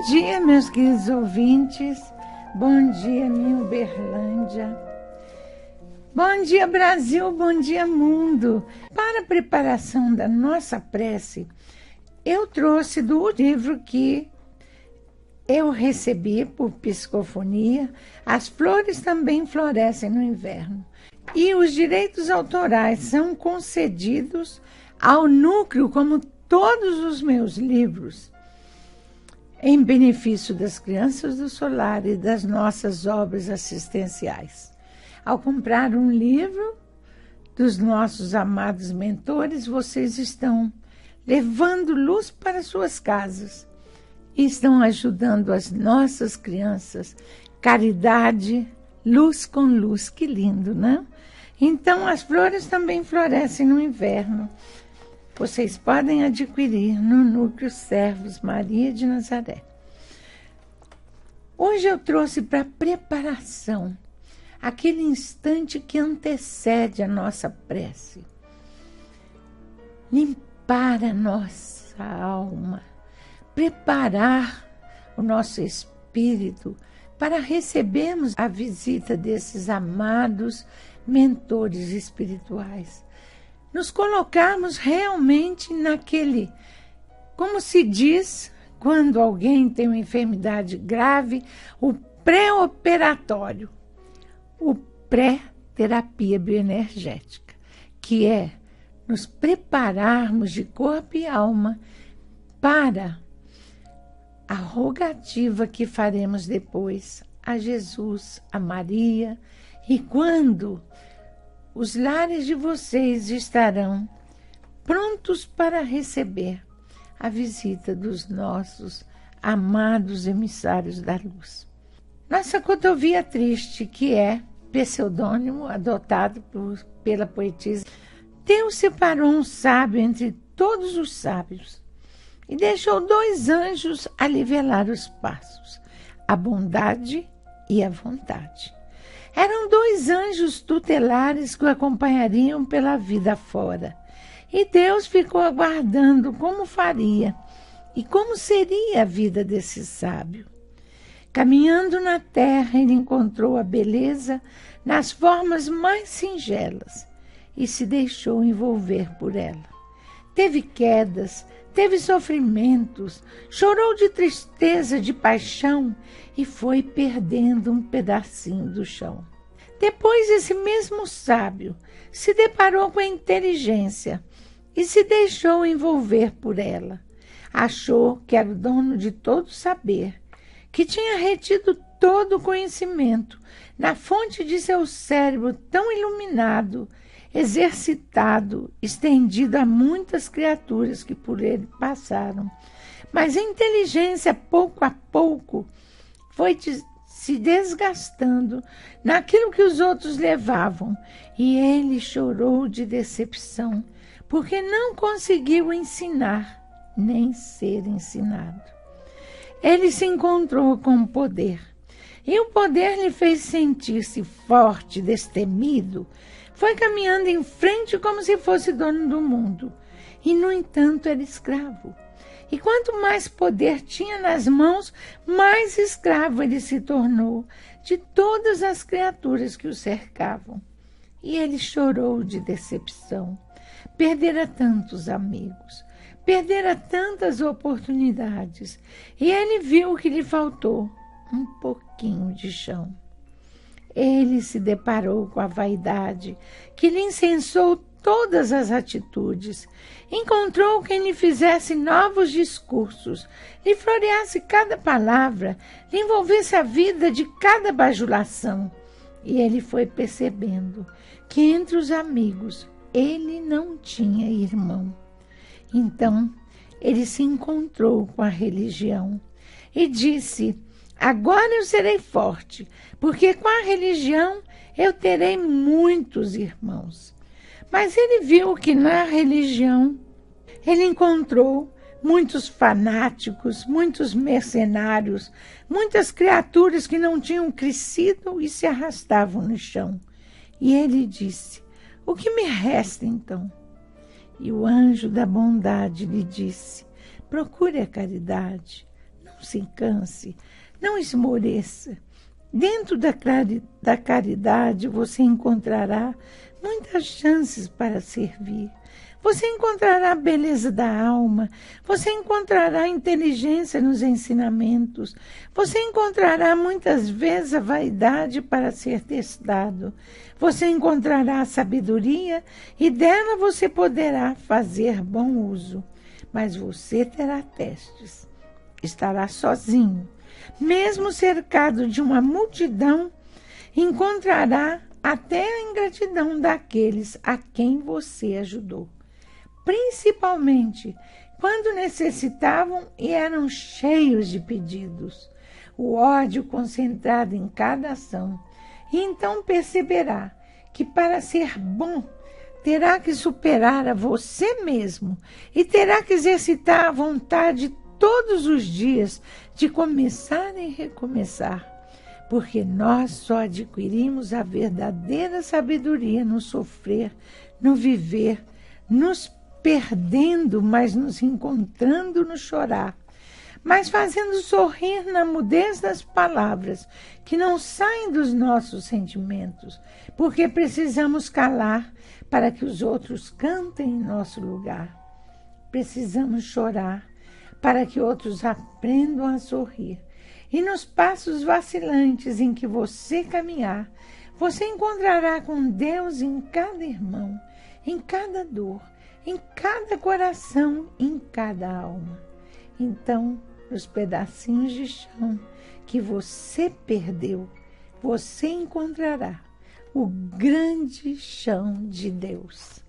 dia, meus queridos ouvintes. Bom dia, minha Uberlândia. Bom dia, Brasil. Bom dia, mundo. Para a preparação da nossa prece, eu trouxe do livro que eu recebi por psicofonia, As Flores Também Florescem no Inverno. E os direitos autorais são concedidos ao núcleo, como todos os meus livros, em benefício das crianças do solar e das nossas obras assistenciais. Ao comprar um livro dos nossos amados mentores, vocês estão levando luz para suas casas e estão ajudando as nossas crianças. Caridade, luz com luz, que lindo, né? Então, as flores também florescem no inverno. Vocês podem adquirir no Núcleo Servos Maria de Nazaré. Hoje eu trouxe para preparação aquele instante que antecede a nossa prece. Limpar a nossa alma, preparar o nosso espírito para recebermos a visita desses amados mentores espirituais. Nos colocarmos realmente naquele, como se diz, quando alguém tem uma enfermidade grave, o pré-operatório, o pré-terapia bioenergética, que é nos prepararmos de corpo e alma para a rogativa que faremos depois a Jesus, a Maria, e quando os lares de vocês estarão prontos para receber a visita dos nossos amados emissários da luz. Nossa cotovia triste, que é pseudônimo adotado pela poetisa, Deus separou um sábio entre todos os sábios e deixou 2 anjos a nivelar os passos, a bondade e a vontade. Eram 2 anjos tutelares que o acompanhariam pela vida fora. E Deus ficou aguardando como faria e como seria a vida desse sábio. Caminhando na terra, ele encontrou a beleza nas formas mais singelas e se deixou envolver por ela. Teve quedas, teve sofrimentos, chorou de tristeza, de paixão e foi perdendo um pedacinho do chão. Depois esse mesmo sábio se deparou com a inteligência e se deixou envolver por ela. Achou que era o dono de todo saber, que tinha retido todo o conhecimento na fonte de seu cérebro tão iluminado, exercitado, estendido a muitas criaturas que por ele passaram. Mas a inteligência, pouco a pouco, foi se desgastando naquilo que os outros levavam, e ele chorou de decepção, porque não conseguiu ensinar, nem ser ensinado. Ele se encontrou com o poder, e o poder lhe fez sentir-se forte, destemido. Foi caminhando em frente como se fosse dono do mundo, e, no entanto, era escravo. E quanto mais poder tinha nas mãos, mais escravo ele se tornou de todas as criaturas que o cercavam. E ele chorou de decepção. Perdera tantos amigos, perdera tantas oportunidades, e ele viu que lhe faltou um pouquinho de chão. Ele se deparou com a vaidade, que lhe incensou todas as atitudes. Encontrou quem lhe fizesse novos discursos, lhe floreasse cada palavra, lhe envolvesse a vida de cada bajulação. E ele foi percebendo que entre os amigos ele não tinha irmão. Então ele se encontrou com a religião e disse: agora eu serei forte, porque com a religião eu terei muitos irmãos. Mas ele viu que na religião ele encontrou muitos fanáticos, muitos mercenários, muitas criaturas que não tinham crescido e se arrastavam no chão. E ele disse: o que me resta então? E o anjo da bondade lhe disse: procure a caridade, não se canse, não esmoreça. Dentro da caridade você encontrará muitas chances para servir. Você encontrará a beleza da alma, você encontrará inteligência nos ensinamentos, você encontrará muitas vezes a vaidade para ser testado, você encontrará a sabedoria e dela você poderá fazer bom uso. Mas você terá testes, estará sozinho, mesmo cercado de uma multidão, encontrará até a ingratidão daqueles a quem você ajudou. Principalmente quando necessitavam e eram cheios de pedidos, o ódio concentrado em cada ação. E então perceberá que para ser bom terá que superar a você mesmo e terá que exercitar a vontade todos os dias de começar e recomeçar, porque nós só adquirimos a verdadeira sabedoria no sofrer, no viver, nos perdendo, mas nos encontrando no chorar, mas fazendo sorrir na mudez das palavras, que não saem dos nossos sentimentos, porque precisamos calar para que os outros cantem em nosso lugar. Precisamos chorar para que outros aprendam a sorrir. E nos passos vacilantes em que você caminhar, você encontrará com Deus em cada irmão, em cada dor, em cada coração, em cada alma. Então, nos pedacinhos de chão que você perdeu, você encontrará o grande chão de Deus.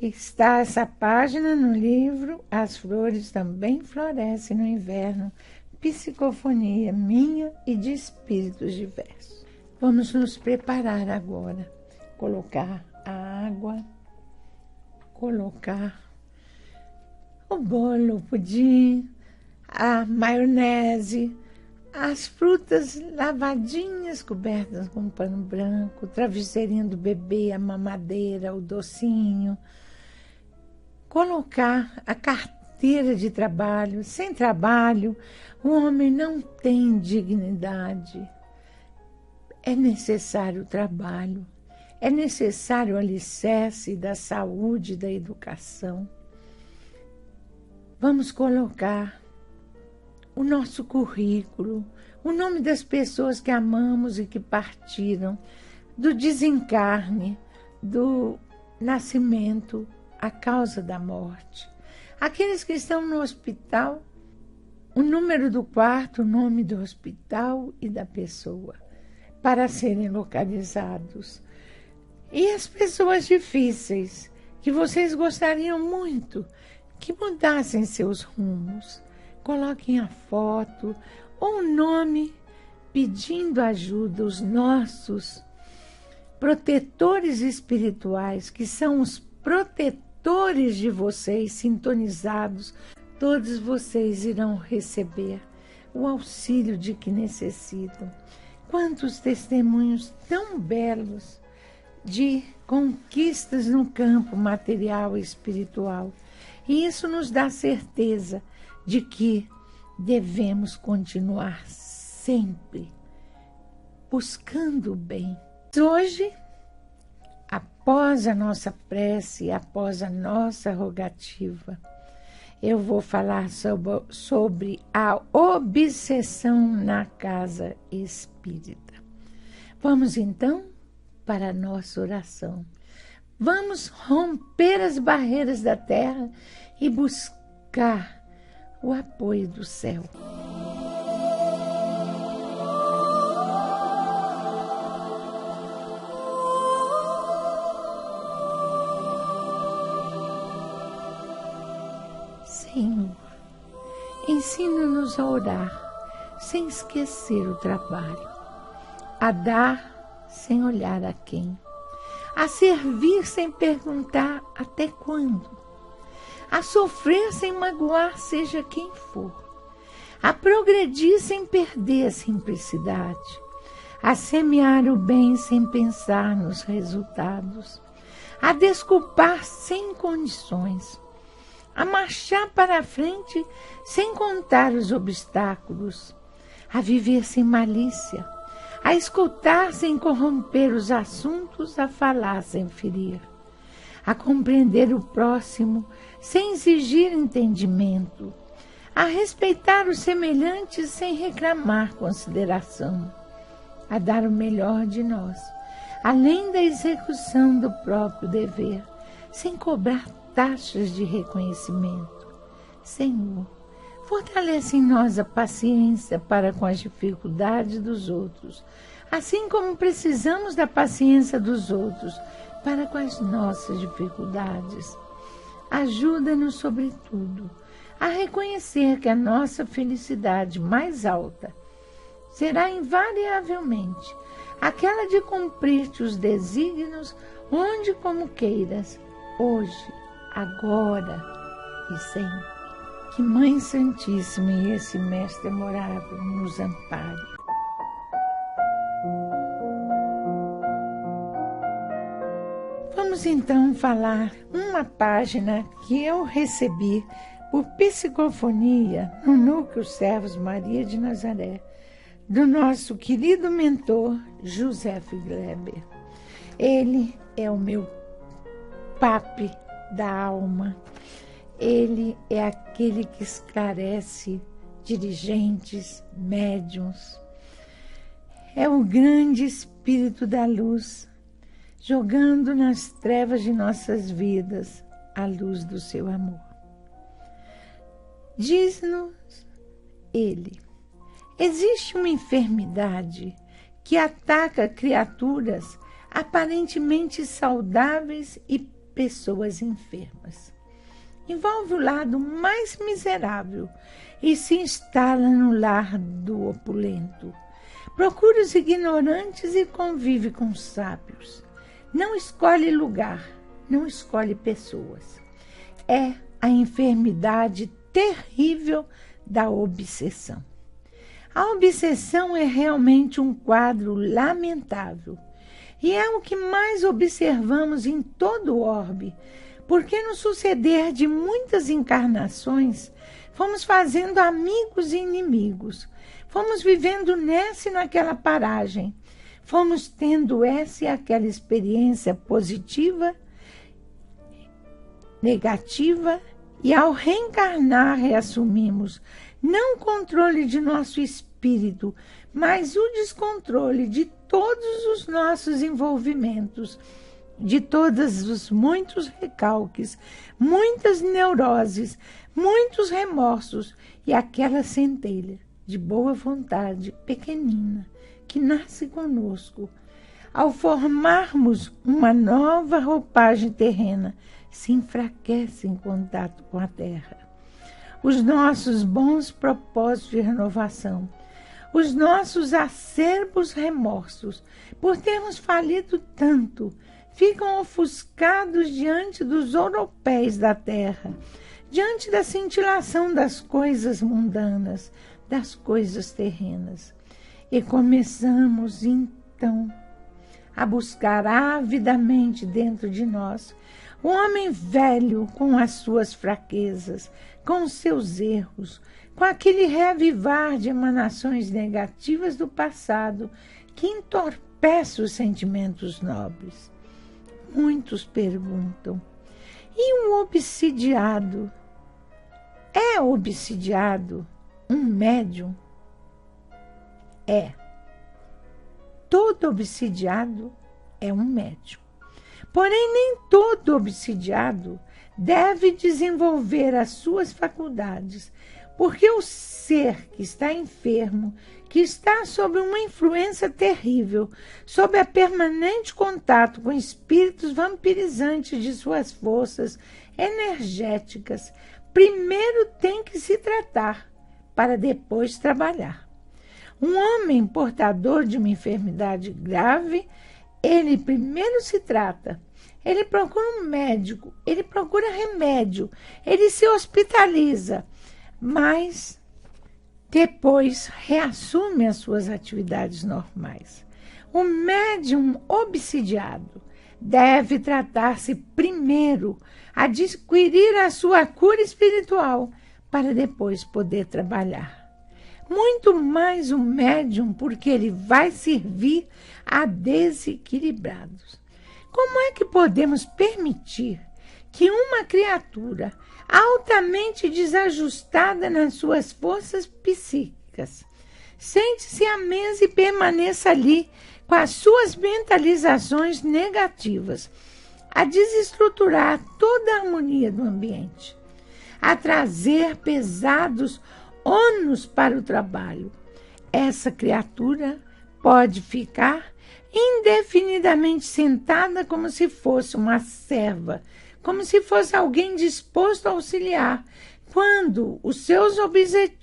Está essa página no livro As Flores Também Florescem no Inverno, psicofonia minha e de espíritos diversos. Vamos nos preparar agora, colocar a água, colocar o bolo, o pudim, a maionese, as frutas lavadinhas, cobertas com pano branco, o travesseirinho do bebê, a mamadeira, o docinho. Colocar a carteira de trabalho. Sem trabalho, o homem não tem dignidade. É necessário o trabalho. É necessário o alicerce da saúde, da educação. Vamos colocar o nosso currículo, o nome das pessoas que amamos e que partiram, do desencarne, do nascimento, a causa da morte. Aqueles que estão no hospital, o número do quarto, o nome do hospital e da pessoa, para serem localizados. E as pessoas difíceis, que vocês gostariam muito que mudassem seus rumos. Coloquem a foto ou o nome pedindo ajuda, os nossos protetores espirituais, que são os protetores de vocês, sintonizados. Todos vocês irão receber o auxílio de que necessitam. Quantos testemunhos tão belos de conquistas no campo material e espiritual. E isso nos dá certeza de que devemos continuar sempre buscando o bem. Hoje, após a nossa prece, após a nossa rogativa, eu vou falar sobre a obsessão na casa espírita. Vamos então para a nossa oração. Vamos romper as barreiras da terra e buscar o apoio do céu. Senhor, ensina-nos a orar sem esquecer o trabalho, a dar sem olhar a quem, a servir sem perguntar até quando, a sofrer sem magoar seja quem for, a progredir sem perder a simplicidade, a semear o bem sem pensar nos resultados, a desculpar sem condições, a marchar para a frente sem contar os obstáculos, a viver sem malícia, a escutar sem corromper os assuntos, a falar sem ferir, a compreender o próximo sem exigir entendimento, a respeitar os semelhantes sem reclamar consideração, a dar o melhor de nós, além da execução do próprio dever, sem cobrar taxas de reconhecimento. Senhor, fortalece em nós a paciência para com as dificuldades dos outros, assim como precisamos da paciência dos outros para com as nossas dificuldades. Ajuda-nos, sobretudo, a reconhecer que a nossa felicidade mais alta será invariavelmente aquela de cumprir-te os desígnios onde como queiras, hoje, agora e sempre. Que Mãe Santíssima e esse Mestre amorável nos ampare. Vamos então falar uma página que eu recebi por psicofonia no Núcleo Servos Maria de Nazaré, do nosso querido mentor José Gleber. Ele é o meu papi da alma. Ele é aquele que esclarece dirigentes, médiuns. É o grande Espírito da luz, jogando nas trevas de nossas vidas a luz do seu amor. Diz-nos ele: existe uma enfermidade que ataca criaturas aparentemente saudáveis e pessoas enfermas. Envolve o lado mais miserável e se instala no lar do opulento. Procura os ignorantes e convive com os sábios. Não escolhe lugar, não escolhe pessoas. É a enfermidade terrível da obsessão. A obsessão é realmente um quadro lamentável e é o que mais observamos em todo o orbe, porque no suceder de muitas encarnações fomos fazendo amigos e inimigos, fomos vivendo nessa e naquela paragem, fomos tendo essa e aquela experiência positiva, negativa, e ao reencarnar reassumimos não o controle de nosso espírito, mas o descontrole de todos os nossos envolvimentos, de todos os muitos recalques, muitas neuroses, muitos remorsos e aquela centelha de boa vontade pequenina que nasce conosco. Ao formarmos uma nova roupagem terrena, se enfraquece em contato com a terra. Os nossos bons propósitos de renovação, os nossos acerbos remorsos por termos falido tanto, ficam ofuscados diante dos ouropéis da terra, diante da cintilação das coisas mundanas, das coisas terrenas. E começamos, então, a buscar avidamente dentro de nós o homem velho com as suas fraquezas, com os seus erros, com aquele reavivar de emanações negativas do passado que entorpece os sentimentos nobres. Muitos perguntam: e um obsidiado? É obsidiado um médium? É. Todo obsidiado é um médium. Porém, nem todo obsidiado deve desenvolver as suas faculdades, porque o ser que está enfermo, que está sob uma influência terrível, sob a permanente contato com espíritos vampirizantes de suas forças energéticas, primeiro tem que se tratar, para depois trabalhar. Um homem portador de uma enfermidade grave, ele primeiro se trata, ele procura um médico, ele procura remédio, ele se hospitaliza, mas depois reassume as suas atividades normais. O médium obsidiado deve tratar-se primeiro, adquirir a sua cura espiritual, para depois poder trabalhar. Muito mais o médium, porque ele vai servir a desequilibrados. Como é que podemos permitir que uma criatura altamente desajustada nas suas forças psíquicas sente-se à mesa e permaneça ali com as suas mentalizações negativas, a desestruturar toda a harmonia do ambiente, a trazer pesados ônus para o trabalho? Essa criatura pode ficar indefinidamente sentada como se fosse uma serva, como se fosse alguém disposto a auxiliar, quando os seus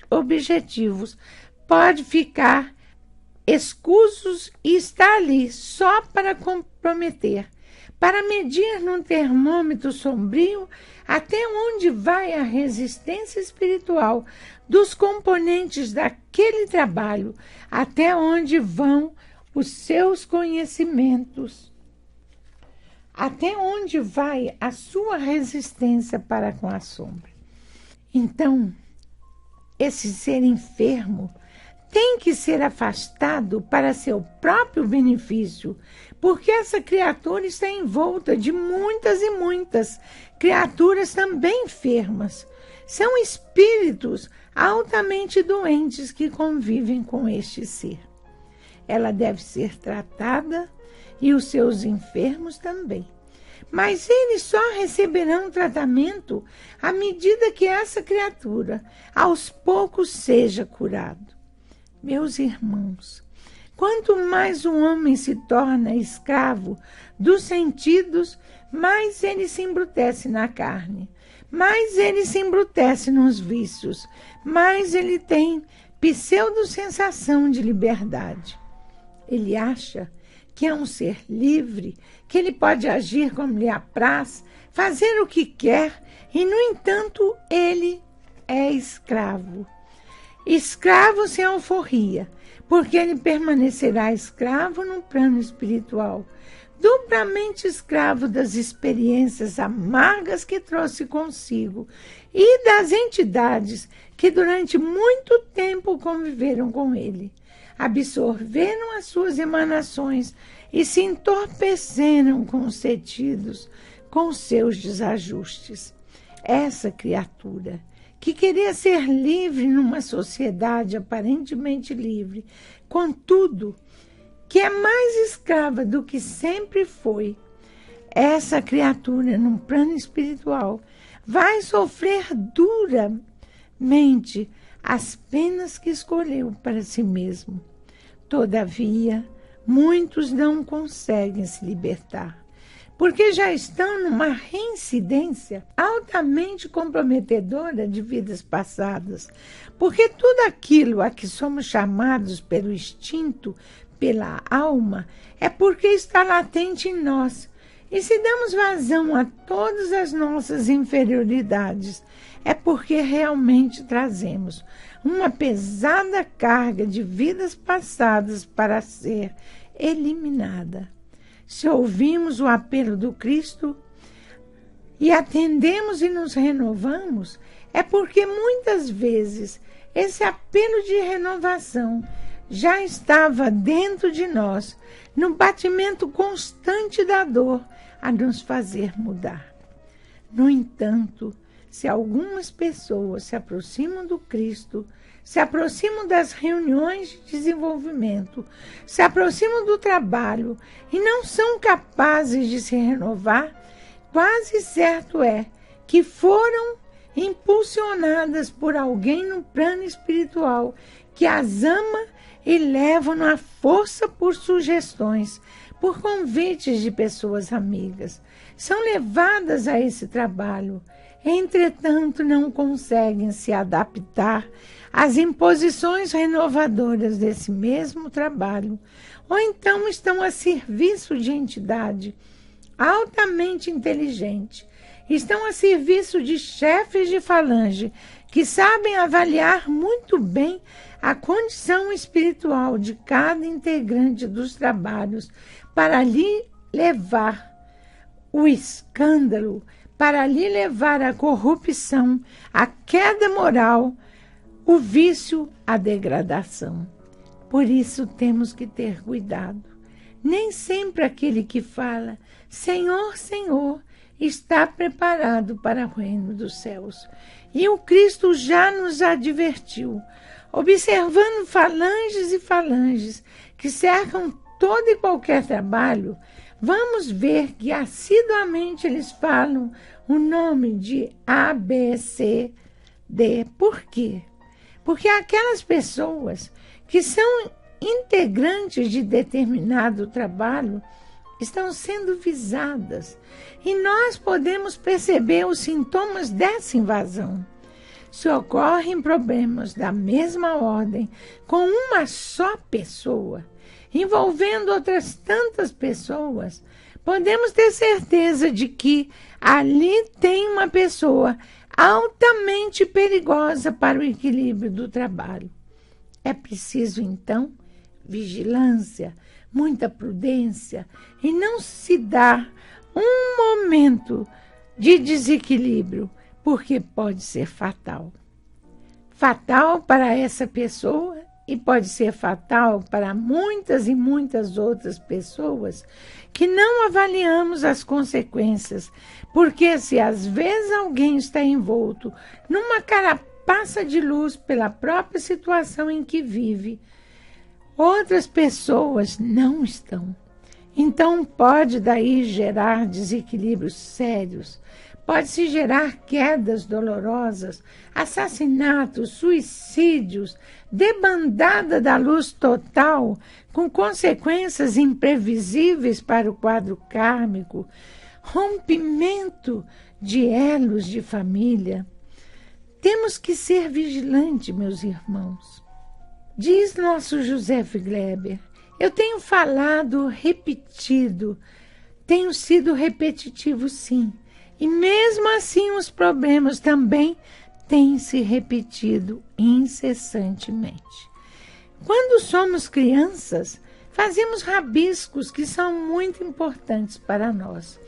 objetivos podem ficar escusos e está ali só para comprometer, para medir num termômetro sombrio até onde vai a resistência espiritual dos componentes daquele trabalho, até onde vão os seus conhecimentos, até onde vai a sua resistência para com a sombra. Então, esse ser enfermo tem que ser afastado para seu próprio benefício, porque essa criatura está envolta de muitas e muitas criaturas também enfermas. São espíritos altamente doentes que convivem com este ser. Ela deve ser tratada e os seus enfermos também. Mas eles só receberão tratamento à medida que essa criatura, aos poucos, seja curado. Meus irmãos, quanto mais um homem se torna escravo dos sentidos, mais ele se embrutece na carne, mais ele se embrutece nos vícios, mais ele tem pseudo-sensação de liberdade. Ele acha que é um ser livre, que ele pode agir como lhe apraz, fazer o que quer, e, no entanto, ele é escravo. Escravo sem alforria, porque ele permanecerá escravo no plano espiritual, duplamente escravo das experiências amargas que trouxe consigo e das entidades que durante muito tempo conviveram com ele, absorveram as suas emanações e se entorpeceram com os sentidos, com seus desajustes. Essa criatura, que queria ser livre numa sociedade aparentemente livre, contudo, que é mais escrava do que sempre foi, essa criatura, num plano espiritual, vai sofrer duramente as penas que escolheu para si mesmo. Todavia, muitos não conseguem se libertar, porque já estão numa reincidência altamente comprometedora de vidas passadas, porque tudo aquilo a que somos chamados pelo instinto, pela alma, é porque está latente em nós. E se damos vazão a todas as nossas inferioridades, é porque realmente trazemos uma pesada carga de vidas passadas para ser eliminada. Se ouvimos o apelo do Cristo e atendemos e nos renovamos, é porque muitas vezes esse apelo de renovação já estava dentro de nós, no batimento constante da dor, a nos fazer mudar. No entanto, se algumas pessoas se aproximam do Cristo, se aproximam das reuniões de desenvolvimento, se aproximam do trabalho e não são capazes de se renovar, quase certo é que foram impulsionadas por alguém no plano espiritual que as ama e levam à força por sugestões, por convites de pessoas amigas. São levadas a esse trabalho, entretanto não conseguem se adaptar às imposições renovadoras desse mesmo trabalho, ou então estão a serviço de entidade altamente inteligente, estão a serviço de chefes de falange que sabem avaliar muito bem a condição espiritual de cada integrante dos trabalhos para lhe levar o escândalo, para lhe levar à corrupção, à queda moral, o vício, à degradação. Por isso temos que ter cuidado. Nem sempre aquele que fala, Senhor, Senhor, está preparado para o reino dos céus. E o Cristo já nos advertiu, observando falanges e falanges que cercam todo e qualquer trabalho, vamos ver que assiduamente eles falam o nome de A, B, C, D. Por quê? Porque aquelas pessoas que são integrantes de determinado trabalho estão sendo visadas e nós podemos perceber os sintomas dessa invasão. Se ocorrem problemas da mesma ordem com uma só pessoa, envolvendo outras tantas pessoas, podemos ter certeza de que ali tem uma pessoa altamente perigosa para o equilíbrio do trabalho. É preciso, então, vigilância, muita prudência e não se dar um momento de desequilíbrio, porque pode ser fatal. Fatal para essa pessoa e pode ser fatal para muitas e muitas outras pessoas que não avaliamos as consequências, porque se às vezes alguém está envolto numa carapaça de luz pela própria situação em que vive, outras pessoas não estão. Então pode daí gerar desequilíbrios sérios, pode-se gerar quedas dolorosas, assassinatos, suicídios, debandada da luz total, com consequências imprevisíveis para o quadro kármico, rompimento de elos de família. Temos que ser vigilantes, meus irmãos. Diz nosso José Gleber, eu tenho falado, repetido, tenho sido repetitivo sim, e mesmo assim os problemas também têm se repetido incessantemente. Quando somos crianças, fazemos rabiscos que são muito importantes para nós,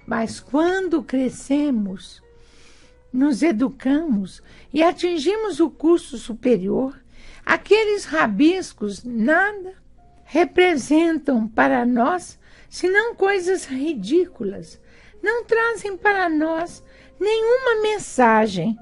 mas quando crescemos, nos educamos e atingimos o curso superior, aqueles rabiscos nada representam para nós senão coisas ridículas. Não trazem para nós nenhuma mensagem,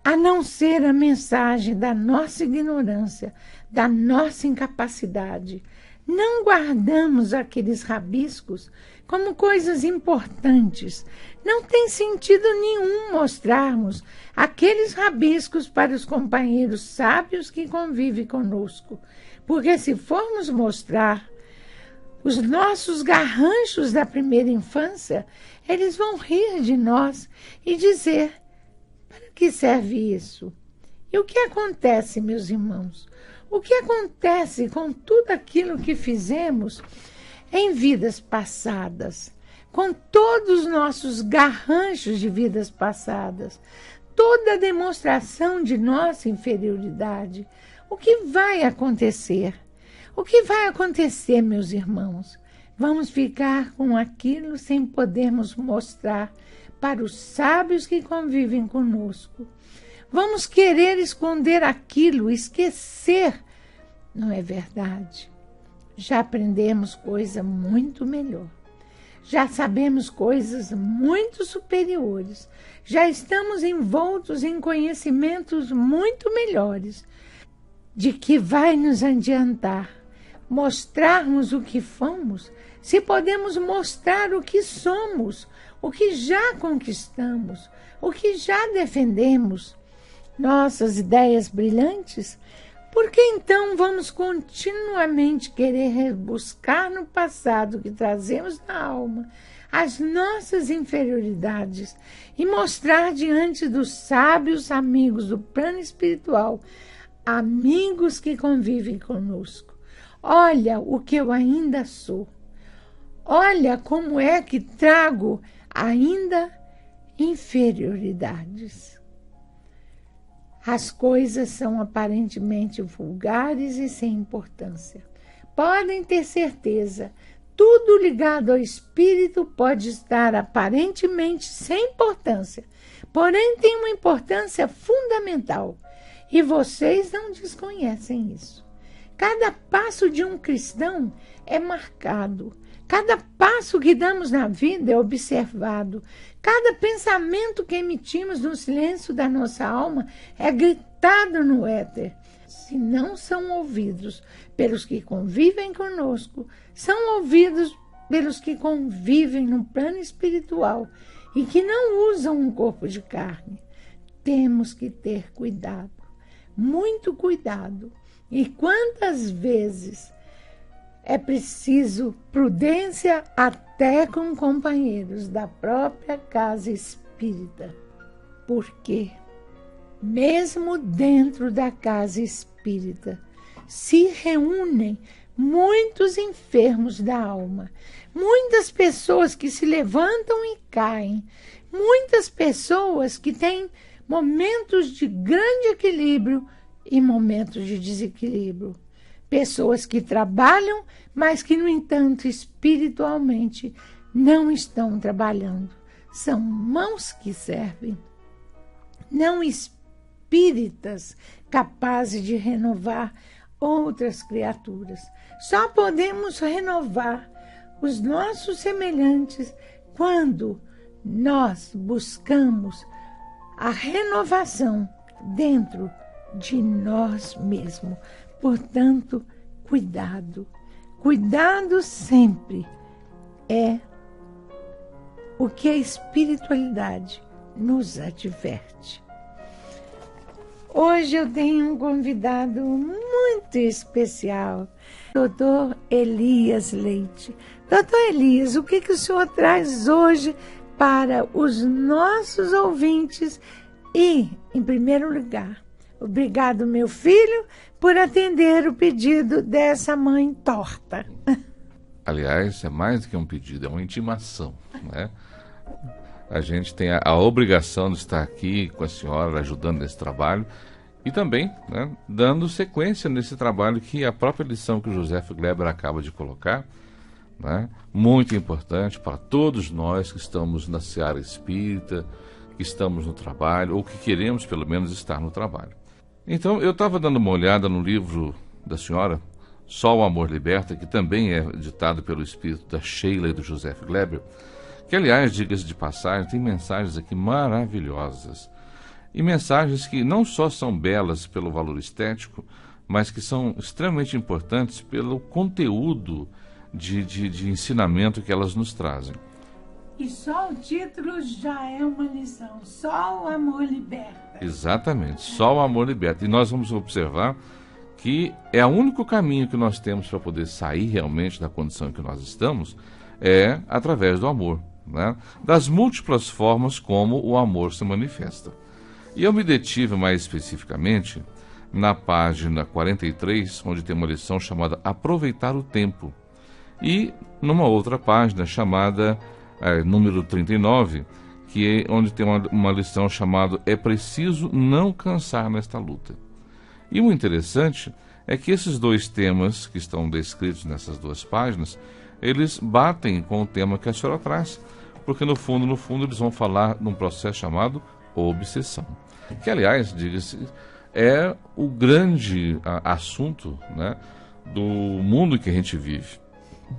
a não ser a mensagem da nossa ignorância, da nossa incapacidade. Não guardamos aqueles rabiscos como coisas importantes. Não tem sentido nenhum mostrarmos aqueles rabiscos para os companheiros sábios que convivem conosco, porque se formos mostrar os nossos garranchos da primeira infância, eles vão rir de nós e dizer, para que serve isso? E o que acontece, meus irmãos? O que acontece com tudo aquilo que fizemos em vidas passadas, com todos os nossos garranchos de vidas passadas, toda a demonstração de nossa inferioridade? O que vai acontecer? O que vai acontecer, meus irmãos? Vamos ficar com aquilo sem podermos mostrar para os sábios que convivem conosco. Vamos querer esconder aquilo, esquecer. Não é verdade? Já aprendemos coisa muito melhor. Já sabemos coisas muito superiores. Já estamos envoltos em conhecimentos muito melhores. De que vai nos adiantar mostrarmos o que fomos, se podemos mostrar o que somos, o que já conquistamos, o que já defendemos, nossas ideias brilhantes? Por que então vamos continuamente querer buscar no passado que trazemos na alma as nossas inferioridades e mostrar diante dos sábios amigos do plano espiritual, amigos que convivem conosco? Olha o que eu ainda sou. Olha como é que trago ainda inferioridades. As coisas são aparentemente vulgares e sem importância. Podem ter certeza, tudo ligado ao espírito pode estar aparentemente sem importância, porém tem uma importância fundamental. E vocês não desconhecem isso. Cada passo de um cristão é marcado. Cada passo que damos na vida é observado. Cada pensamento que emitimos no silêncio da nossa alma é gritado no éter. Se não são ouvidos pelos que convivem conosco, são ouvidos pelos que convivem no plano espiritual e que não usam um corpo de carne. Temos que ter cuidado, muito cuidado. E quantas vezes é preciso prudência até com companheiros da própria casa espírita. Porque, mesmo dentro da casa espírita, se reúnem muitos enfermos da alma, muitas pessoas que se levantam e caem, muitas pessoas que têm momentos de grande equilíbrio e momentos de desequilíbrio. Pessoas que trabalham, mas que, no entanto, espiritualmente não estão trabalhando. São mãos que servem, não espíritas capazes de renovar outras criaturas. Só podemos renovar os nossos semelhantes quando nós buscamos a renovação dentro de nós mesmos. Portanto, cuidado. Cuidado sempre é o que a espiritualidade nos adverte. Hoje eu tenho um convidado muito especial, Dr. Elias Leite. Dr. Elias, o que o senhor traz hoje para os nossos ouvintes? E, em primeiro lugar, obrigado, meu filho, por atender o pedido dessa mãe torta. Aliás, é mais do que um pedido, é uma intimação, né? A gente tem a obrigação de estar aqui com a senhora, ajudando nesse trabalho e também, né, dando sequência nesse trabalho que a própria lição que o José Gleber acaba de colocar, né, muito importante para todos nós que estamos na seara espírita, que estamos no trabalho, ou que queremos pelo menos estar no trabalho. Então, eu estava dando uma olhada no livro da senhora, Só o Amor Liberta, que também é ditado pelo espírito da Sheila e do José Gleber, que, aliás, diga-se de passagem, tem mensagens aqui maravilhosas. E mensagens que não só são belas pelo valor estético, mas que são extremamente importantes pelo conteúdo de ensinamento que elas nos trazem. E só o título já é uma lição. Só o amor liberta. Exatamente, só o amor liberta. E nós vamos observar que é o único caminho que nós temos para poder sair realmente da condição em que nós estamos, é através do amor, né? Das múltiplas formas como o amor se manifesta. E eu me detive mais especificamente na página 43, onde tem uma lição chamada Aproveitar o Tempo, e numa outra página chamada número 39, que é onde tem uma lição chamada É Preciso Não Cansar Nesta Luta. E o interessante é que esses dois temas que estão descritos nessas duas páginas, eles batem com o tema que a senhora traz, porque no fundo eles vão falar de um processo chamado obsessão, que, aliás, diga-se, é o grande assunto, né, do mundo que a gente vive.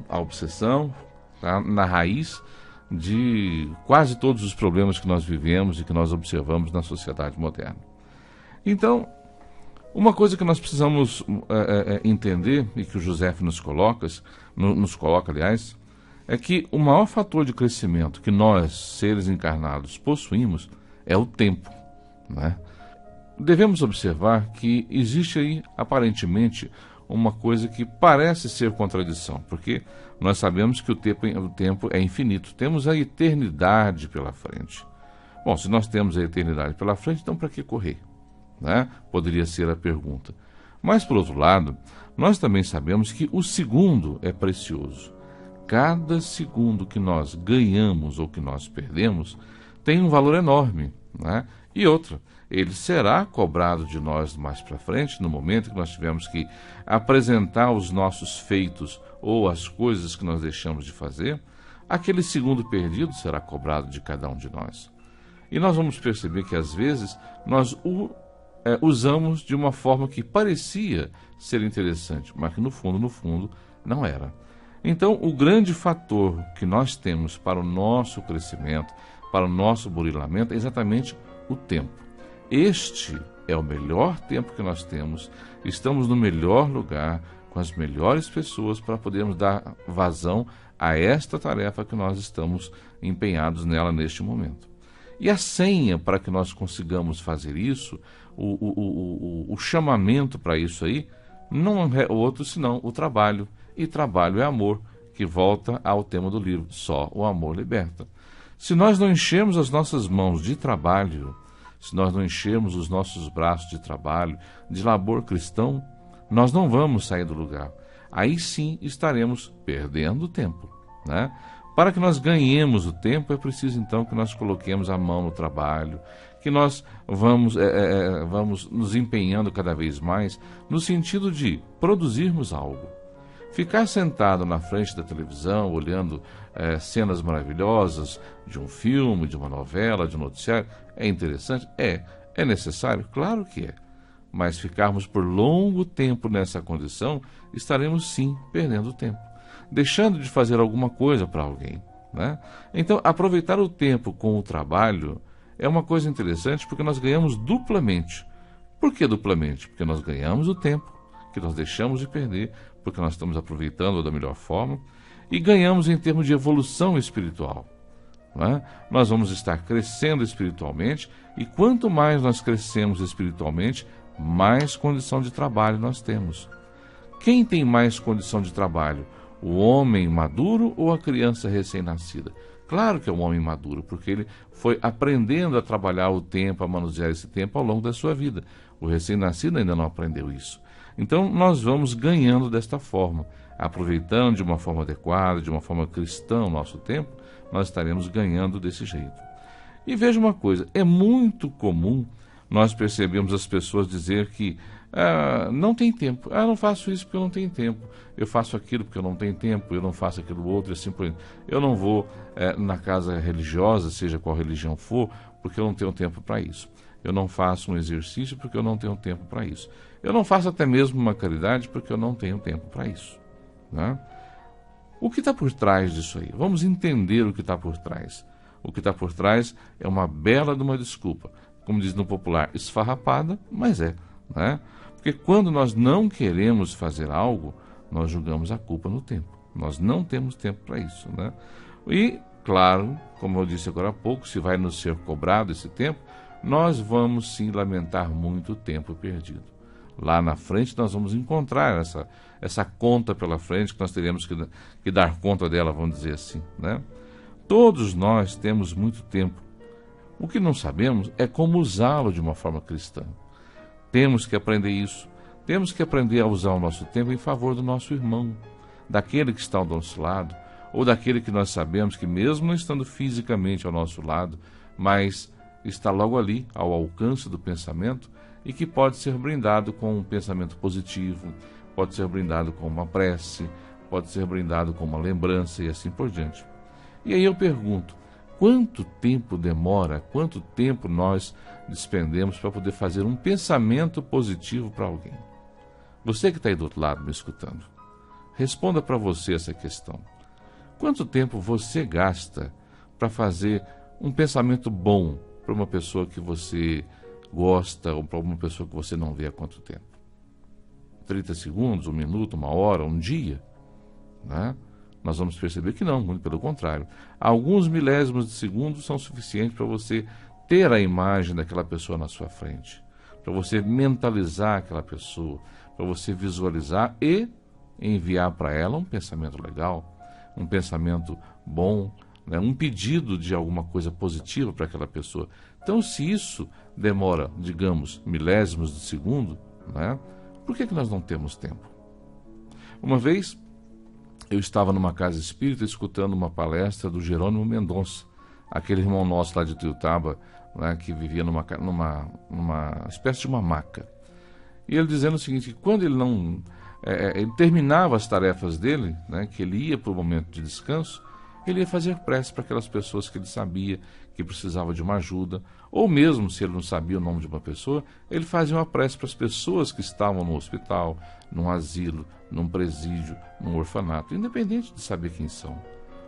A obsessão tá na raiz de quase todos os problemas que nós vivemos e que nós observamos na sociedade moderna. Então, uma coisa que nós precisamos entender, e que o José nos coloca, aliás, é que o maior fator de crescimento que nós, seres encarnados, possuímos é o tempo, né? Devemos observar que existe aí, aparentemente, uma coisa que parece ser contradição, porque nós sabemos que o tempo é infinito, temos a eternidade pela frente. Bom, se nós temos a eternidade pela frente, então para que correr, né? Poderia ser a pergunta. Mas, por outro lado, nós também sabemos que o segundo é precioso. Cada segundo que nós ganhamos ou que nós perdemos tem um valor enorme, né? E outra, ele será cobrado de nós mais para frente, no momento que nós tivermos que apresentar os nossos feitos ou as coisas que nós deixamos de fazer. Aquele segundo perdido será cobrado de cada um de nós. E nós vamos perceber que às vezes nós usamos de uma forma que parecia ser interessante, mas que no fundo, não era. Então, o grande fator que nós temos para o nosso crescimento, para o nosso burilamento, é exatamente o tempo. Este é o melhor tempo que nós temos, estamos no melhor lugar, com as melhores pessoas para podermos dar vazão a esta tarefa que nós estamos empenhados nela neste momento. E a senha para que nós consigamos fazer isso, o chamamento para isso aí, não é outro senão o trabalho. E trabalho é amor, que volta ao tema do livro, só o amor liberta. Se nós não enchermos as nossas mãos de trabalho, se nós não enchermos os nossos braços de trabalho, de labor cristão, nós não vamos sair do lugar. Aí sim estaremos perdendo tempo, né? Para que nós ganhemos o tempo, é preciso então que nós coloquemos a mão no trabalho, que nós vamos nos empenhando cada vez mais no sentido de produzirmos algo. Ficar sentado na frente da televisão, olhando cenas maravilhosas de um filme, de uma novela, de um noticiário, é interessante? É necessário? Claro que é. Mas ficarmos por longo tempo nessa condição, estaremos sim perdendo tempo, deixando de fazer alguma coisa para alguém, né? Então, aproveitar o tempo com o trabalho é uma coisa interessante porque nós ganhamos duplamente. Por que duplamente? Porque nós ganhamos o tempo que nós deixamos de perder, porque nós estamos aproveitando da melhor forma, e ganhamos em termos de evolução espiritual, né? Nós vamos estar crescendo espiritualmente, e quanto mais nós crescemos espiritualmente, mais condição de trabalho nós temos. Quem tem mais condição de trabalho? O homem maduro ou a criança recém-nascida? Claro que é um homem maduro, porque ele foi aprendendo a trabalhar o tempo, a manusear esse tempo ao longo da sua vida. O recém-nascido ainda não aprendeu isso. Então, nós vamos ganhando desta forma, aproveitando de uma forma adequada, de uma forma cristã o nosso tempo, nós estaremos ganhando desse jeito. E veja uma coisa, é muito comum nós percebemos as pessoas dizer que não tem tempo, eu não faço isso porque eu não tenho tempo, eu faço aquilo porque eu não tenho tempo, eu não faço aquilo outro, assim por exemplo. Eu não vou na casa religiosa, seja qual religião for, porque eu não tenho tempo para isso. Eu não faço um exercício porque eu não tenho tempo para isso. Eu não faço até mesmo uma caridade porque eu não tenho tempo para isso, né? O que está por trás disso aí? Vamos entender o que está por trás. O que está por trás é uma bela de uma desculpa. Como diz no popular, esfarrapada, mas né? Porque quando nós não queremos fazer algo, nós jogamos a culpa no tempo. Nós não temos tempo para isso, né? E, claro, como eu disse agora há pouco, se vai nos ser cobrado esse tempo, nós vamos sim lamentar muito o tempo perdido. Lá na frente nós vamos encontrar essa conta pela frente, que nós teremos que dar conta dela, vamos dizer assim, né? Todos nós temos muito tempo. O que não sabemos é como usá-lo de uma forma cristã. Temos que aprender isso. Temos que aprender a usar o nosso tempo em favor do nosso irmão, daquele que está ao nosso lado, ou daquele que nós sabemos que mesmo não estando fisicamente ao nosso lado, mas está logo ali, ao alcance do pensamento, e que pode ser brindado com um pensamento positivo, pode ser brindado com uma prece, pode ser brindado com uma lembrança e assim por diante. E aí eu pergunto, quanto tempo demora, quanto tempo nós despendemos para poder fazer um pensamento positivo para alguém? Você que está aí do outro lado me escutando, responda para você essa questão. Quanto tempo você gasta para fazer um pensamento bom para uma pessoa que você gosta ou para uma pessoa que você não vê há quanto tempo? 30 segundos, 1 minuto, 1 hora, 1 dia? Né? Nós vamos perceber que não, muito pelo contrário. Alguns milésimos de segundo são suficientes para você ter a imagem daquela pessoa na sua frente, para você mentalizar aquela pessoa, para você visualizar e enviar para ela um pensamento legal, um pensamento bom, né? Um pedido de alguma coisa positiva para aquela pessoa. Então, se isso demora, digamos, milésimos de segundo, né? Por que nós não temos tempo? Uma vez, eu estava numa casa espírita escutando uma palestra do Jerônimo Mendonça, aquele irmão nosso lá de Tuiutaba, né, que vivia numa espécie de uma maca. E ele dizendo o seguinte, que quando ele não... ele terminava as tarefas dele, né, que ele ia para o momento de descanso, ele ia fazer prece para aquelas pessoas que ele sabia que precisavam de uma ajuda, ou mesmo se ele não sabia o nome de uma pessoa, ele fazia uma prece para as pessoas que estavam no hospital, num asilo, num presídio, num orfanato, independente de saber quem são.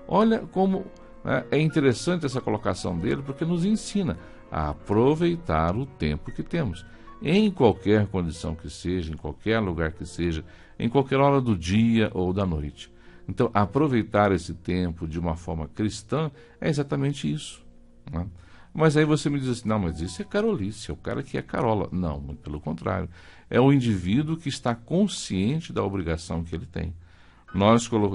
Olha como, né, é interessante essa colocação dele, porque nos ensina a aproveitar o tempo que temos, em qualquer condição que seja, em qualquer lugar que seja, em qualquer hora do dia ou da noite. Então, aproveitar esse tempo de uma forma cristã é exatamente isso, né? Mas aí você me diz assim, não, mas isso é carolice, é o cara que é carola. Não, muito pelo contrário. É o indivíduo que está consciente da obrigação que ele tem.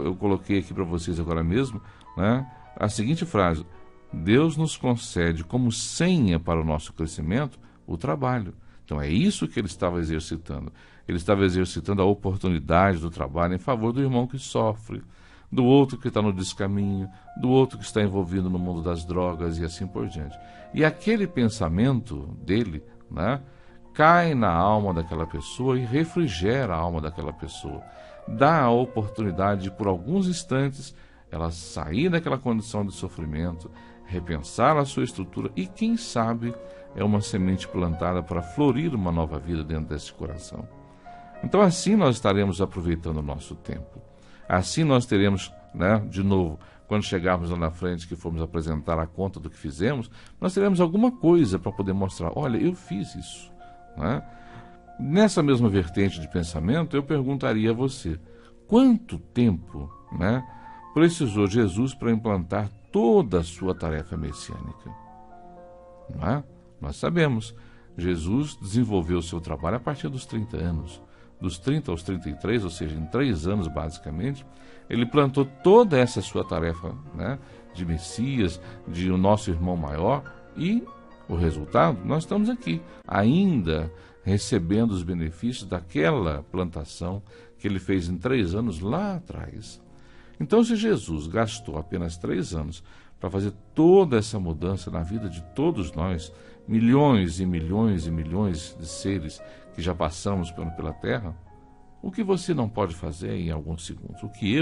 Eu coloquei aqui para vocês agora mesmo, né, a seguinte frase: Deus nos concede como senha para o nosso crescimento o trabalho. Então é isso que ele estava exercitando. Ele estava exercitando a oportunidade do trabalho em favor do irmão que sofre, do outro que está no descaminho, do outro que está envolvido no mundo das drogas e assim por diante. E aquele pensamento dele, né, cai na alma daquela pessoa e refrigera a alma daquela pessoa. Dá a oportunidade de, por alguns instantes, ela sair daquela condição de sofrimento, repensar a sua estrutura e, quem sabe, é uma semente plantada para florir uma nova vida dentro desse coração. Então assim nós estaremos aproveitando o nosso tempo. Assim nós teremos, né, de novo, quando chegarmos lá na frente, que formos apresentar a conta do que fizemos, nós teremos alguma coisa para poder mostrar, olha, eu fiz isso, né? Nessa mesma vertente de pensamento, eu perguntaria a você, quanto tempo, né, precisou Jesus para implantar toda a sua tarefa messiânica? Não é? Nós sabemos, Jesus desenvolveu o seu trabalho a partir dos 30 anos. Dos 30 aos 33, ou seja, em 3 anos basicamente, ele plantou toda essa sua tarefa, né, de Messias, de o nosso irmão maior, e o resultado, nós estamos aqui, ainda recebendo os benefícios daquela plantação que ele fez em 3 anos lá atrás. Então, se Jesus gastou apenas 3 anos para fazer toda essa mudança na vida de todos nós, milhões e milhões e milhões de seres que já passamos pela Terra, o que você não pode fazer em alguns segundos? O que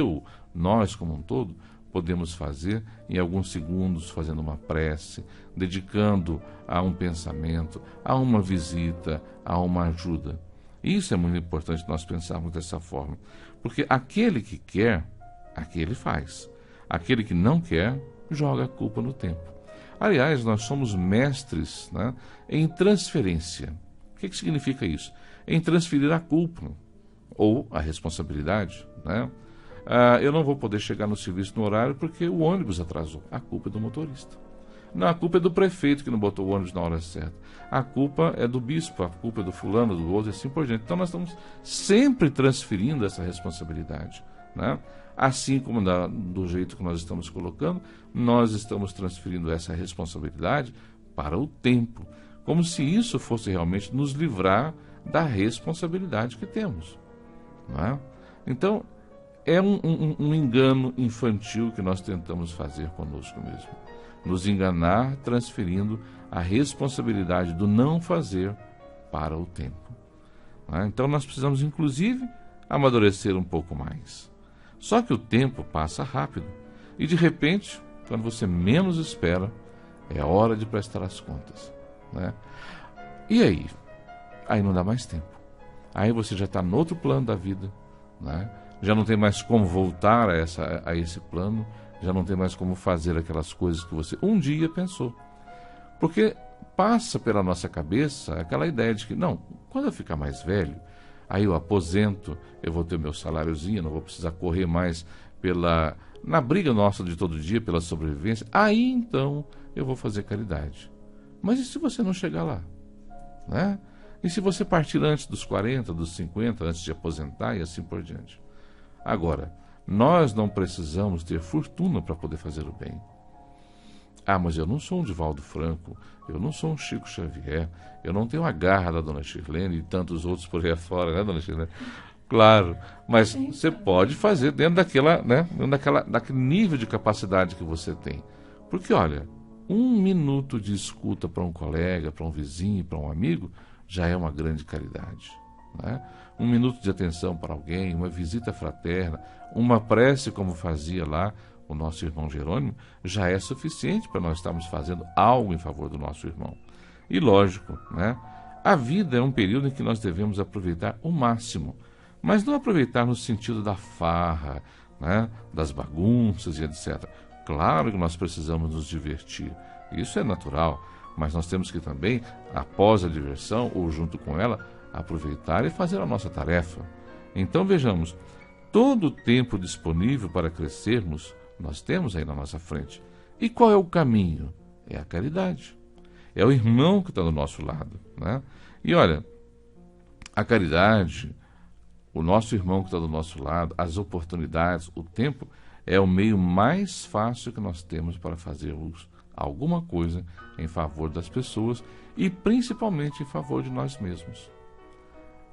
nós como um todo, podemos fazer em alguns segundos, fazendo uma prece, dedicando a um pensamento, a uma visita, a uma ajuda. Isso é muito importante nós pensarmos dessa forma, porque aquele que quer, aquele faz. Aquele que não quer, joga a culpa no tempo. Aliás, nós somos mestres, né, em transferência. O que significa isso? Em transferir a culpa ou a responsabilidade, né? Eu não vou poder chegar no serviço no horário porque o ônibus atrasou. A culpa é do motorista. Não, a culpa é do prefeito que não botou o ônibus na hora certa. A culpa é do bispo, a culpa é do fulano, do outro e assim por diante. Então nós estamos sempre transferindo essa responsabilidade, né? Assim como do jeito que nós estamos colocando, nós estamos transferindo essa responsabilidade para o tempo, como se isso fosse realmente nos livrar da responsabilidade que temos, não é? Então, é um engano infantil que nós tentamos fazer conosco mesmo. Nos enganar transferindo a responsabilidade do não fazer para o tempo, não é? Então, nós precisamos, inclusive, amadurecer um pouco mais. Só que o tempo passa rápido e, de repente, quando você menos espera, é hora de prestar as contas, né? E aí? Aí não dá mais tempo. Aí você já está no outro plano da vida, né? Já não tem mais como voltar a esse plano, já não tem mais como fazer aquelas coisas que você um dia pensou. Porque passa pela nossa cabeça aquela ideia de que, não, quando eu ficar mais velho, aí eu aposento, eu vou ter o meu saláriozinho, não vou precisar correr mais na briga nossa de todo dia pela sobrevivência, aí então eu vou fazer caridade. Mas e se você não chegar lá, né? E se você partir antes dos 40, dos 50, antes de aposentar e assim por diante? Agora, nós não precisamos ter fortuna para poder fazer o bem. Ah, mas eu não sou um Divaldo Franco, eu não sou um Chico Xavier, eu não tenho a garra da Dona Shirlene e tantos outros por aí afora, né, Dona Shirlene? Claro, mas você pode fazer dentro daquele nível de capacidade que você tem. Porque, olha, Um minuto de escuta para um colega, para um vizinho, para um amigo, já é uma grande caridade, né? Um minuto de atenção para alguém, uma visita fraterna, uma prece como fazia lá o nosso irmão Jerônimo, já é suficiente para nós estarmos fazendo algo em favor do nosso irmão. E lógico, né? A vida é um período em que nós devemos aproveitar o máximo, mas não aproveitar no sentido da farra, né? Das bagunças e etc. Claro que nós precisamos nos divertir, isso é natural, mas nós temos que também, após a diversão ou junto com ela, aproveitar e fazer a nossa tarefa. Então vejamos, todo o tempo disponível para crescermos, nós temos aí na nossa frente. E qual é o caminho? É a caridade. É o irmão que está do nosso lado, né? E olha, a caridade, o nosso irmão que está do nosso lado, as oportunidades, o tempo, é o meio mais fácil que nós temos para fazermos alguma coisa em favor das pessoas e principalmente em favor de nós mesmos.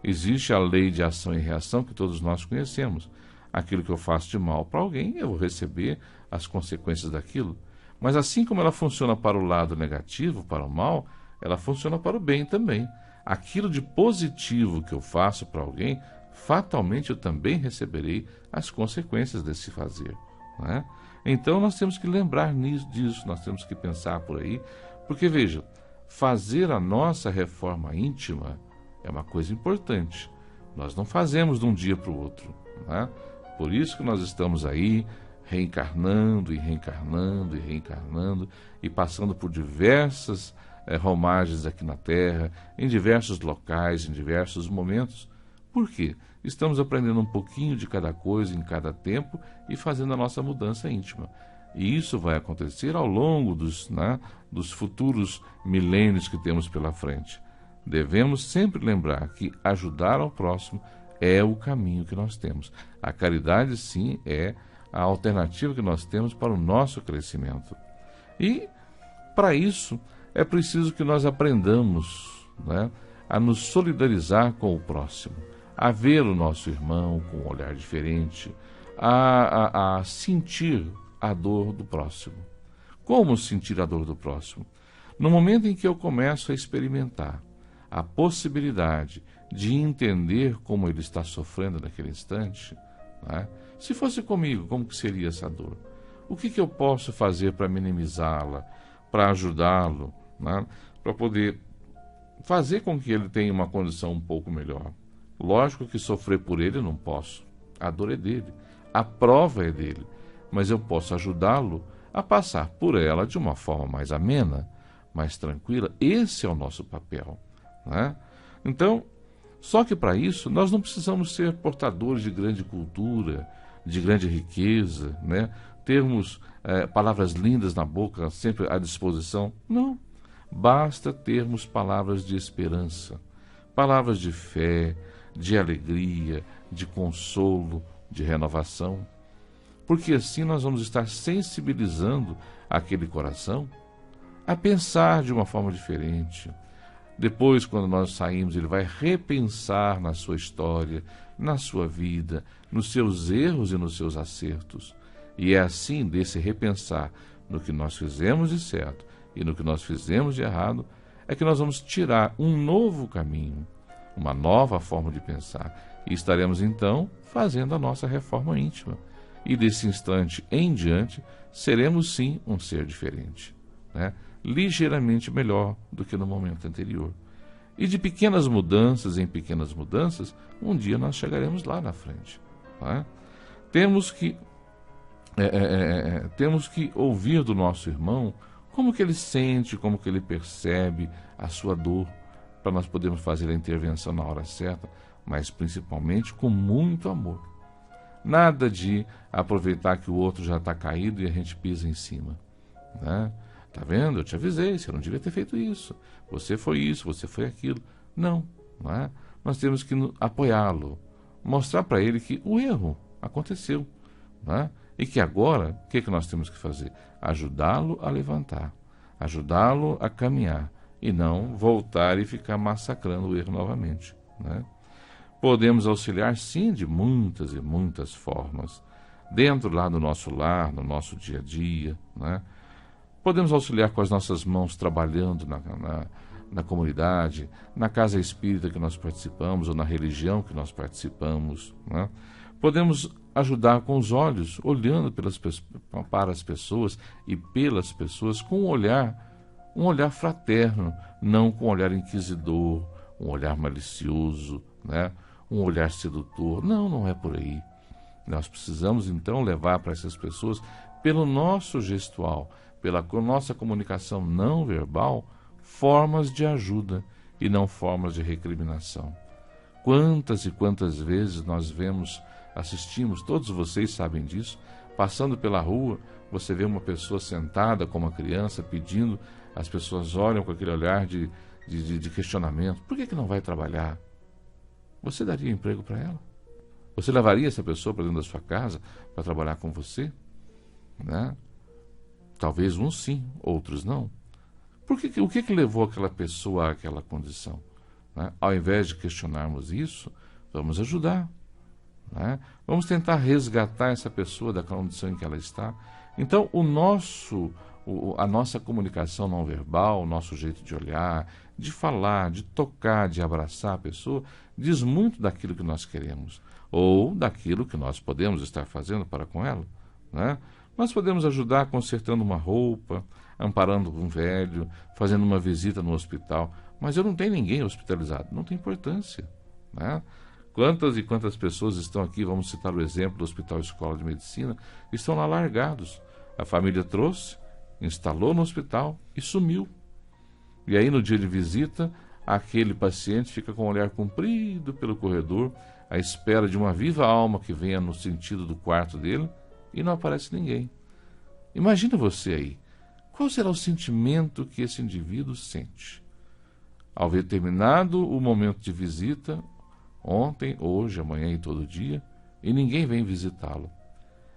Existe a lei de ação e reação que todos nós conhecemos. Aquilo que eu faço de mal para alguém, eu vou receber as consequências daquilo. Mas assim como ela funciona para o lado negativo, para o mal, ela funciona para o bem também. Aquilo de positivo que eu faço para alguém, fatalmente eu também receberei as consequências desse fazer, né? Então nós temos que lembrar disso, nós temos que pensar por aí, porque veja, fazer a nossa reforma íntima é uma coisa importante. Nós não fazemos de um dia para o outro, né? Por isso que nós estamos aí reencarnando e reencarnando e reencarnando e passando por diversas romagens aqui na Terra, em diversos locais, em diversos momentos. Por quê? Estamos aprendendo um pouquinho de cada coisa em cada tempo e fazendo a nossa mudança íntima. E isso vai acontecer ao longo dos futuros milênios que temos pela frente. Devemos sempre lembrar que ajudar ao próximo é o caminho que nós temos. A caridade, sim, é a alternativa que nós temos para o nosso crescimento. E, para isso, é preciso que nós aprendamos, né, a nos solidarizar com o próximo, a ver o nosso irmão com um olhar diferente, a sentir a dor do próximo. Como sentir a dor do próximo? No momento em que eu começo a experimentar a possibilidade de entender como ele está sofrendo naquele instante, né? Se fosse comigo, como que seria essa dor? O que eu posso fazer para minimizá-la, para ajudá-lo, né? Para poder fazer com que ele tenha uma condição um pouco melhor? Lógico que sofrer por ele eu não posso. A dor é dele, a prova é dele, mas eu posso ajudá-lo a passar por ela de uma forma mais amena, mais tranquila. Esse é o nosso papel, né? Então, só que para isso nós não precisamos ser portadores de grande cultura, de grande riqueza, né? Termos palavras lindas na boca, sempre à disposição. Não. Basta termos palavras de esperança, palavras de fé, de alegria, de consolo, de renovação. Porque assim nós vamos estar sensibilizando aquele coração a pensar de uma forma diferente. Depois, quando nós saímos, ele vai repensar na sua história, na sua vida, nos seus erros e nos seus acertos. E é assim, desse repensar no que nós fizemos de certo e no que nós fizemos de errado, é que nós vamos tirar um novo caminho, uma nova forma de pensar. E estaremos, então, fazendo a nossa reforma íntima. E desse instante em diante, seremos sim um ser diferente, né? Ligeiramente melhor do que no momento anterior. E de pequenas mudanças em pequenas mudanças, um dia nós chegaremos lá na frente, né? Temos que ouvir do nosso irmão como que ele sente, como que ele percebe a sua dor, para nós podermos fazer a intervenção na hora certa, mas principalmente com muito amor. Nada de aproveitar que o outro já está caído e a gente pisa em cima, né? Tá vendo? Eu te avisei, você não devia ter feito isso. Você foi isso, você foi aquilo. Não, não é? Nós temos que apoiá-lo, mostrar para ele que o erro aconteceu, não é? E que agora, o que nós temos que fazer? Ajudá-lo a levantar, ajudá-lo a caminhar, e não voltar e ficar massacrando o erro novamente, né? Podemos auxiliar, sim, de muitas e muitas formas, dentro lá do nosso lar, no nosso dia a dia, né? Podemos auxiliar com as nossas mãos trabalhando na comunidade, na casa espírita que nós participamos ou na religião que nós participamos, né? Podemos ajudar com os olhos, olhando para as pessoas e pelas pessoas com um olhar fraterno, não com um olhar inquisidor, um olhar malicioso, né? Um olhar sedutor. Não, não é por aí. Nós precisamos então levar para essas pessoas, pelo nosso gestual, pela nossa comunicação não verbal, formas de ajuda e não formas de recriminação. Quantas e quantas vezes nós assistimos, todos vocês sabem disso, passando pela rua, você vê uma pessoa sentada com uma criança pedindo, as pessoas olham com aquele olhar de questionamento. Por que não vai trabalhar? Você daria emprego para ela? Você levaria essa pessoa para dentro da sua casa para trabalhar com você? Né? Talvez uns sim, outros não. O que levou aquela pessoa àquela condição? Né? Ao invés de questionarmos isso, vamos ajudar. Né? Vamos tentar resgatar essa pessoa da condição em que ela está. Então, a nossa comunicação não verbal, o nosso jeito de olhar, de falar, de tocar, de abraçar a pessoa, diz muito daquilo que nós queremos, ou daquilo que nós podemos estar fazendo para com ela. Né? Nós podemos ajudar consertando uma roupa, amparando um velho, fazendo uma visita no hospital. Mas eu não tenho ninguém hospitalizado. Não tem importância. Né? Quantas e quantas pessoas estão aqui, vamos citar o exemplo do Hospital Escola de Medicina, estão lá largados. A família trouxe, instalou no hospital e sumiu. E aí no dia de visita, aquele paciente fica com o olhar comprido pelo corredor, à espera de uma viva alma que venha no sentido do quarto dele, e não aparece ninguém. Imagina você aí. Qual será o sentimento que esse indivíduo sente? Ao ver terminado o momento de visita, ontem, hoje, amanhã e todo dia, e ninguém vem visitá-lo.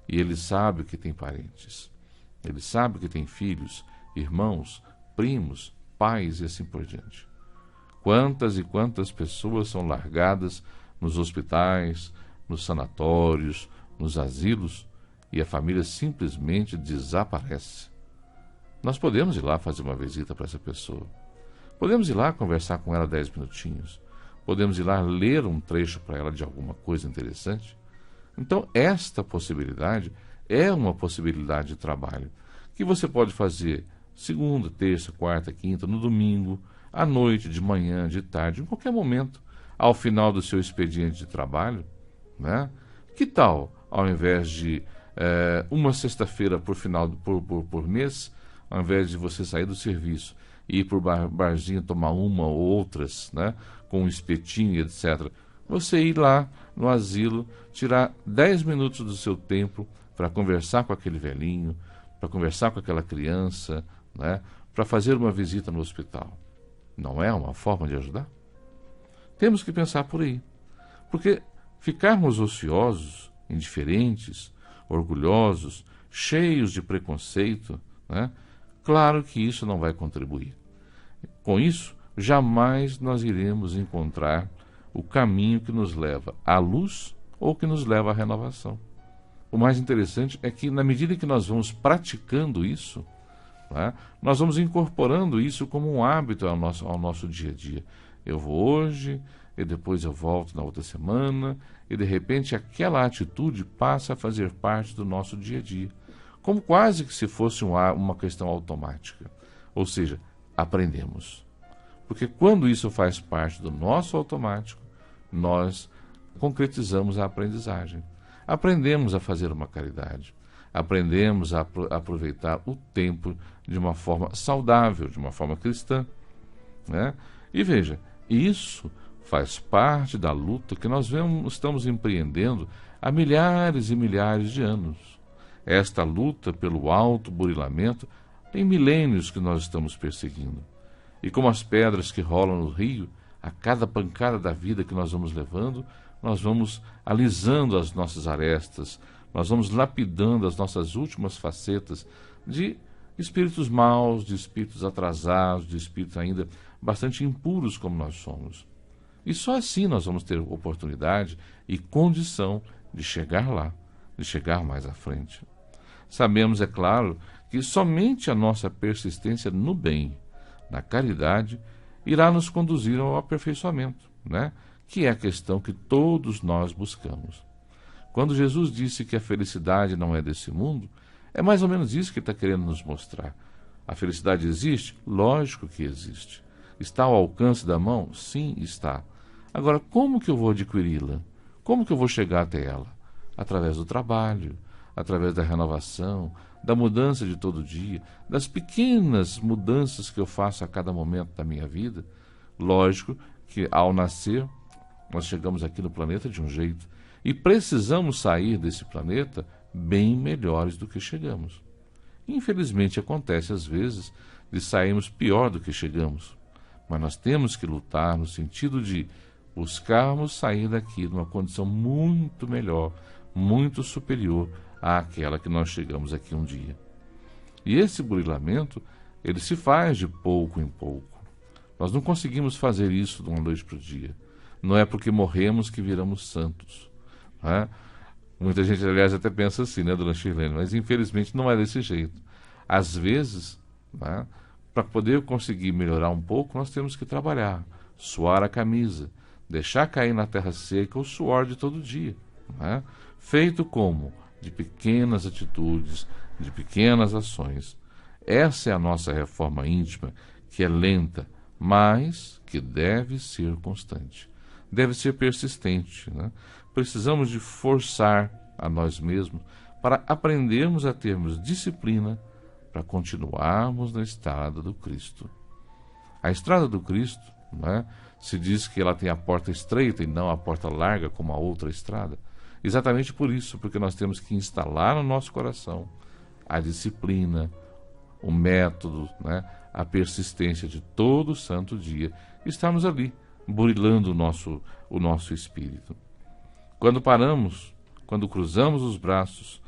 E ele sabe que tem parentes. Ele sabe que tem filhos, irmãos, primos, pais e assim por diante. Quantas e quantas pessoas são largadas nos hospitais, nos sanatórios, nos asilos, e a família simplesmente desaparece. Nós podemos ir lá fazer uma visita para essa pessoa. Podemos ir lá conversar com ela 10 minutinhos. Podemos ir lá ler um trecho para ela de alguma coisa interessante. Então, esta possibilidade é uma possibilidade de trabalho que você pode fazer segunda, terça, quarta, quinta, no domingo, à noite, de manhã, de tarde, em qualquer momento, ao final do seu expediente de trabalho. Né? Que tal, ao invés de uma sexta-feira por mês, ao invés de você sair do serviço e ir para o barzinho tomar uma ou outras, né, com um espetinho, etc., você ir lá no asilo, tirar 10 minutos do seu tempo para conversar com aquele velhinho, para conversar com aquela criança, né, para fazer uma visita no hospital. Não é uma forma de ajudar? Temos que pensar por aí. Porque ficarmos ociosos, indiferentes, orgulhosos, cheios de preconceito, né, claro que isso não vai contribuir. Com isso, jamais nós iremos encontrar o caminho que nos leva à luz ou que nos leva à renovação. O mais interessante é que, na medida que nós vamos praticando isso, né, nós vamos incorporando isso como um hábito ao nosso dia a dia. Eu vou hoje, e depois eu volto na outra semana, e de repente aquela atitude passa a fazer parte do nosso dia a dia, como quase que se fosse uma questão automática. Ou seja, aprendemos. Porque quando isso faz parte do nosso automático, nós concretizamos a aprendizagem. Aprendemos a fazer uma caridade. Aprendemos a aproveitar o tempo de uma forma saudável, de uma forma cristã. Né? E veja, isso faz parte da luta que nós estamos empreendendo há milhares e milhares de anos. Esta luta pelo autoburilamento tem milênios que nós estamos perseguindo. E como as pedras que rolam no rio, a cada pancada da vida que nós vamos levando, nós vamos alisando as nossas arestas, nós vamos lapidando as nossas últimas facetas de espíritos maus, de espíritos atrasados, de espíritos ainda bastante impuros como nós somos. E só assim nós vamos ter oportunidade e condição de chegar lá, de chegar mais à frente. Sabemos, é claro, que somente a nossa persistência no bem, na caridade, irá nos conduzir ao aperfeiçoamento, né? Que é a questão que todos nós buscamos. Quando Jesus disse que a felicidade não é desse mundo, é mais ou menos isso que ele está querendo nos mostrar. A felicidade existe? Lógico que existe. Está ao alcance da mão? Sim, está. Agora, como que eu vou adquiri-la? Como que eu vou chegar até ela? Através do trabalho, através da renovação, da mudança de todo dia, das pequenas mudanças que eu faço a cada momento da minha vida. Lógico que ao nascer, nós chegamos aqui no planeta de um jeito e precisamos sair desse planeta bem melhores do que chegamos. Infelizmente acontece às vezes de sairmos pior do que chegamos, mas nós temos que lutar no sentido de buscarmos sair daqui numa condição muito melhor, muito superior àquela que nós chegamos aqui um dia. E esse burilamento, ele se faz de pouco em pouco. Nós não conseguimos fazer isso de uma noite para o dia. Não é porque morremos que viramos santos, né? Muita gente, aliás, até pensa assim, né, dona Shirlene? Mas infelizmente não é desse jeito. Às vezes, né, para poder conseguir melhorar um pouco, nós temos que trabalhar, suar a camisa, deixar cair na terra seca o suor de todo dia, né? Feito como? De pequenas atitudes, de pequenas ações. Essa é a nossa reforma íntima, que é lenta, mas que deve ser constante. Deve ser persistente, né? Precisamos de forçar a nós mesmos para aprendermos a termos disciplina para continuarmos na estrada do Cristo. A estrada do Cristo, né, se diz que ela tem a porta estreita e não a porta larga como a outra estrada. Exatamente por isso, porque nós temos que instalar no nosso coração a disciplina, o método, né, a persistência de todo santo dia. Estamos ali, burilando o nosso espírito. Quando paramos, quando cruzamos os braços,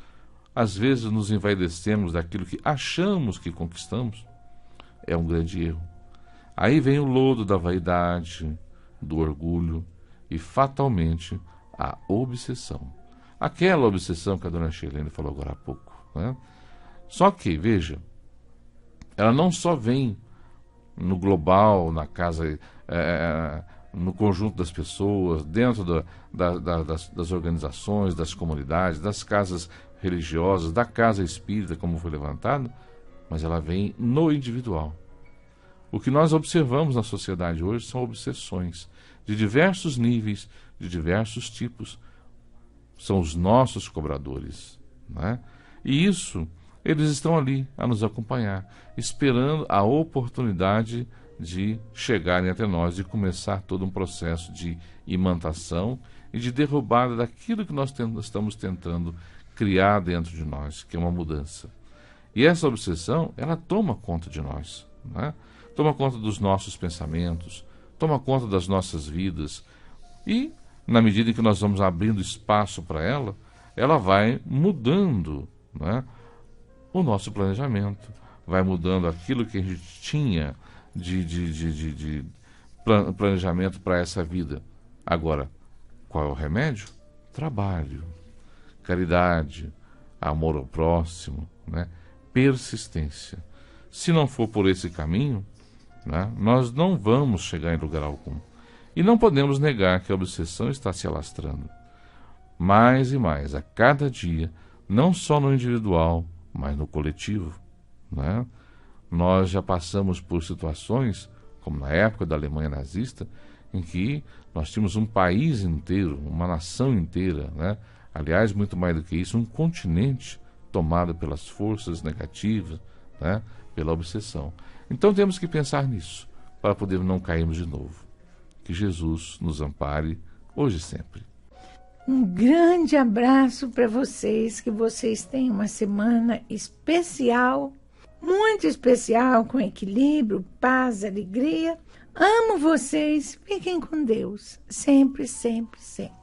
às vezes nos envaidecemos daquilo que achamos que conquistamos. É um grande erro. Aí vem o lodo da vaidade, do orgulho e, fatalmente, a obsessão. Aquela obsessão que a dona Shirlene falou agora há pouco, né? Só que, veja, ela não só vem no global, na casa, no conjunto das pessoas, dentro das organizações, das comunidades, das casas religiosas, da casa espírita, como foi levantado, mas ela vem no individual. O que nós observamos na sociedade hoje são obsessões de diversos níveis, de diversos tipos. São os nossos cobradores, né? E isso, eles estão ali a nos acompanhar, esperando a oportunidade de chegarem até nós e começar todo um processo de imantação e de derrubada daquilo que nós estamos tentando criar dentro de nós, que é uma mudança. E essa obsessão, ela toma conta de nós, né? Toma conta dos nossos pensamentos, toma conta das nossas vidas e, na medida em que nós vamos abrindo espaço para ela, ela vai mudando, né, o nosso planejamento, vai mudando aquilo que a gente tinha de planejamento para essa vida. Agora, qual é o remédio? Trabalho, caridade, amor ao próximo, né, persistência. Se não for por esse caminho, né, nós não vamos chegar em lugar algum. E não podemos negar que a obsessão está se alastrando. Mais e mais, a cada dia, não só no individual, mas no coletivo, né? Nós já passamos por situações, como na época da Alemanha nazista, em que nós tínhamos um país inteiro, uma nação inteira, né? Aliás, muito mais do que isso, um continente tomado pelas forças negativas, né? Pela obsessão. Então temos que pensar nisso, para poder não cairmos de novo. Que Jesus nos ampare, hoje e sempre. Um grande abraço para vocês, que vocês tenham uma semana especial, muito especial, com equilíbrio, paz, alegria. Amo vocês, fiquem com Deus, sempre, sempre, sempre.